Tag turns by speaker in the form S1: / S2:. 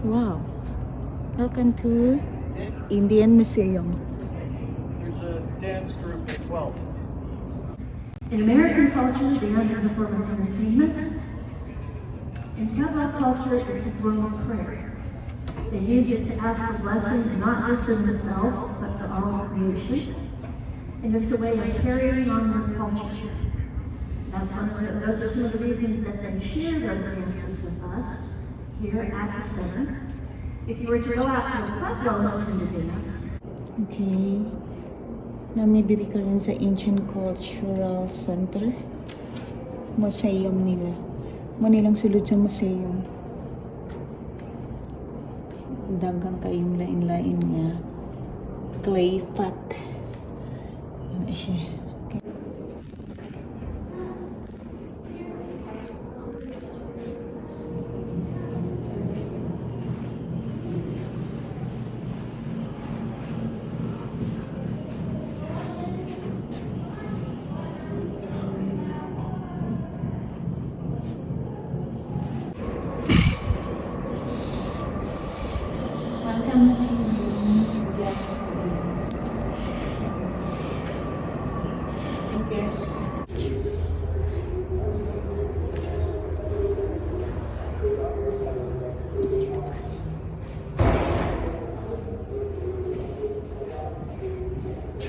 S1: Wow. Welcome to Indian Museum.
S2: There's a dance group at 12.
S3: In American culture, dance is a form of entertainment. In Kabbalah culture, it's a form of prayer. They use it to ask for blessings not just for themselves, but for all creation. And it's a way of carrying on their culture. Those are some of the reasons that they share those dances with us here at the center. If you were to go out to a club and to dance,
S1: Okay. Nami diri karon sa Ancient Cultural Center. Museum nila. Mo nilang sulod sa museum. Daghang kayong lain-lain nga clay pot. Ano siya? Okay. Welcome to